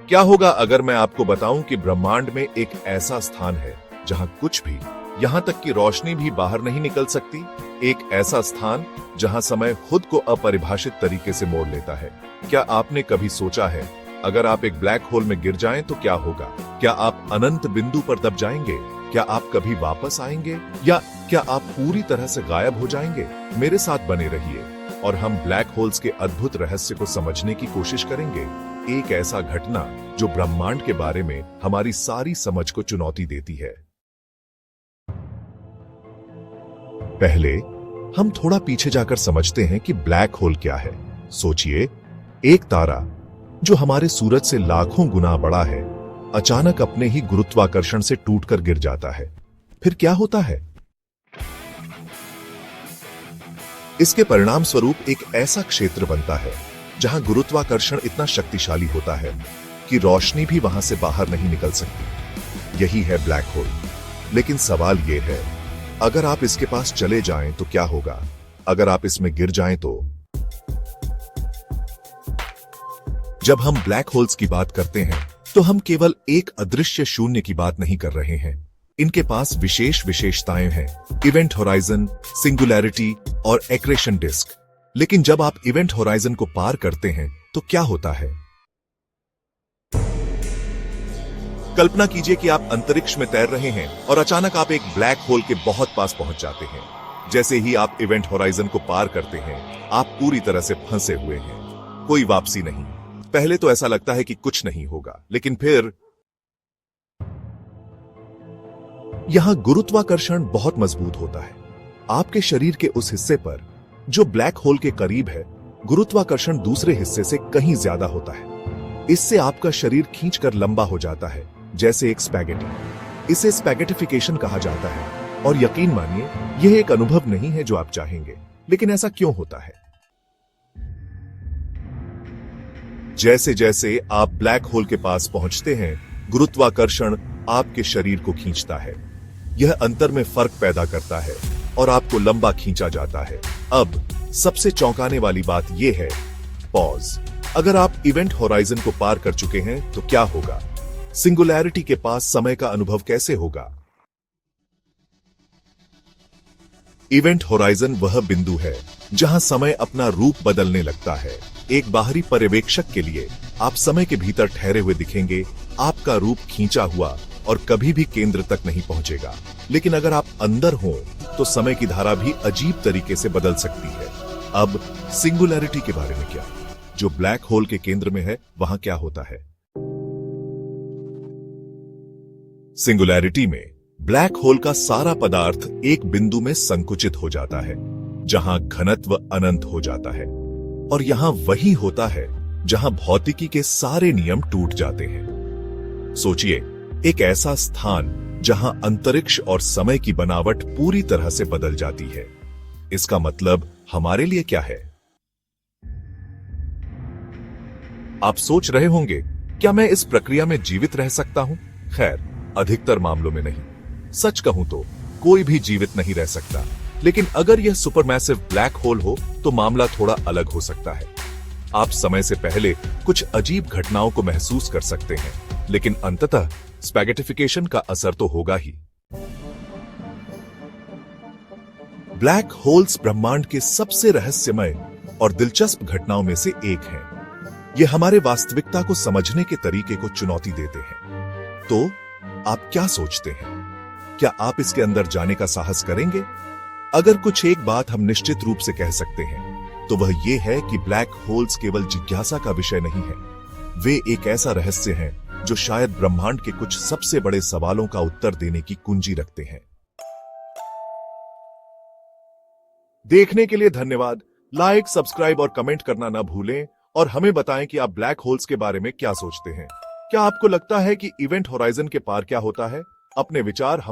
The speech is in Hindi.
क्या होगा अगर मैं आपको बताऊं कि ब्रह्मांड में एक ऐसा स्थान है जहां कुछ भी, यहां तक कि रोशनी भी बाहर नहीं निकल सकती। एक ऐसा स्थान जहां समय खुद को अपरिभाषित तरीके से मोड़ लेता है। क्या आपने कभी सोचा है अगर आप एक ब्लैक होल में गिर जाएं तो क्या होगा? क्या आप अनंत बिंदु पर दब जाएंगे? क्या आप कभी वापस आएंगे या क्या आप पूरी तरह से गायब हो जाएंगे? मेरे साथ बने रहिए और हम ब्लैक होल्स के अद्भुत रहस्य को समझने की कोशिश करेंगे। एक ऐसा घटना जो ब्रह्मांड के बारे में हमारी सारी समझ को चुनौती देती है। पहले हम थोड़ा पीछे जाकर समझते हैं कि ब्लैक होल क्या है। सोचिए, एक तारा जो हमारे सूरज से लाखों गुना बड़ा है, अचानक अपने ही गुरुत्वाकर्षण से टूटकर गिर जाता है। फिर क्या होता है? इसके परिणाम स्वरूप एक ऐसा क्षेत्र बनता है जहां गुरुत्वाकर्षण इतना शक्तिशाली होता है कि रोशनी भी वहां से बाहर नहीं निकल सकती। यही है ब्लैक होल। लेकिन सवाल यह है, अगर आप इसके पास चले जाएं तो क्या होगा? अगर आप इसमें गिर जाएं तो? जब हम ब्लैक होल्स की बात करते हैं तो हम केवल एक अदृश्य शून्य की बात नहीं कर रहे हैं। इनके पास विशेष विशेषताएं हैं, इवेंट होराइजन, सिंगुलैरिटी और एक्रेशन डिस्क। लेकिन जब आप इवेंट होराइजन को पार करते हैं तो क्या होता है? कल्पना कीजिए कि आप अंतरिक्ष में तैर रहे हैं और अचानक आप एक ब्लैक होल के बहुत पास पहुंच जाते हैं। जैसे ही आप इवेंट होराइजन को पार करते हैं, आप पूरी तरह से फंसे हुए हैं। कोई वापसी नहीं। पहले तो ऐसा लगता है कि कुछ नहीं होगा, लेकिन फिर यहां गुरुत्वाकर्षण बहुत मजबूत होता है। आपके शरीर के उस हिस्से पर जो ब्लैक होल के करीब है, गुरुत्वाकर्षण दूसरे हिस्से से कहीं ज्यादा होता है। इससे आपका शरीर खींचकर लंबा हो जाता है, जैसे एक स्पैगेटी। इसे स्पैगेटिफिकेशन कहा जाता है और यकीन मानिए, यह एक अनुभव नहीं है जो आप चाहेंगे। लेकिन ऐसा क्यों होता है? जैसे जैसे आप ब्लैक होल के पास पहुंचते हैं, गुरुत्वाकर्षण आपके शरीर को खींचता है। यह अंतर में फर्क पैदा करता है और आपको लंबा खींचा जाता है। अब सबसे चौंकाने वाली बात यह है, पॉज। अगर आप इवेंट होराइजन को पार कर चुके हैं तो क्या होगा? सिंगुलैरिटी के पास समय का अनुभव कैसे होगा? इवेंट होराइजन वह बिंदु है जहां समय अपना रूप बदलने लगता है। एक बाहरी पर्यवेक्षक के लिए आप समय के भीतर ठहरे हुए दिखेंगे, आपका रूप खींचा हुआ और कभी भी केंद्र तक नहीं पहुंचेगा। लेकिन अगर आप अंदर हो तो समय की धारा भी अजीब तरीके से बदल सकती है। अब सिंगुलैरिटी के बारे में क्या? जो ब्लैक होल के केंद्र में है, वहां क्या होता है? सिंगुलैरिटी में ब्लैक होल का सारा पदार्थ एक बिंदु में संकुचित हो जाता है, जहां घनत्व अनंत हो जाता है। और यहां वही होता है जहां भौतिकी के सारे नियम टूट जाते हैं। सोचिए, एक ऐसा स्थान जहां अंतरिक्ष और समय की बनावट पूरी तरह से बदल जाती है। इसका मतलब हमारे लिए क्या है? आप सोच रहे होंगे, क्या मैं इस प्रक्रिया में जीवित रह सकता हूं? खैर, अधिकतर मामलों में नहीं। सच कहूं तो कोई भी जीवित नहीं रह सकता। लेकिन अगर यह सुपरमैसिव ब्लैक होल हो तो मामला थोड़ा अलग हो सकता है। आप समय से पहले कुछ अजीब घटनाओं को महसूस कर सकते हैं, लेकिन अंततः स्पैगेटिफिकेशन का असर तो होगा ही। ब्लैक होल्स ब्रह्मांड के सबसे रहस्यमय और दिलचस्प घटनाओं में से एक हैं। ये हमारे वास्तविकता को समझने के तरीके को चुनौती देते हैं। तो आप क्या सोचते हैं? क्या आप इसके अंदर जाने का साहस करेंगे? अगर कुछ एक बात हम निश्चित रूप से कह सकते हैं तो वह यह है कि ब्लैक होल्स केवल जिज्ञासा का विषय नहीं है। वे एक ऐसा रहस्य हैं जो शायद ब्रह्मांड के कुछ सबसे बड़े सवालों का उत्तर देने की कुंजी रखते हैं। देखने के लिए धन्यवाद। लाइक, सब्सक्राइब और कमेंट करना ना भूलें और हमें बताएं कि आप ब्लैक होल्स के बारे में क्या सोचते हैं। क्या आपको लगता है कि इवेंट होराइजन के पार क्या होता है? अपने विचार हम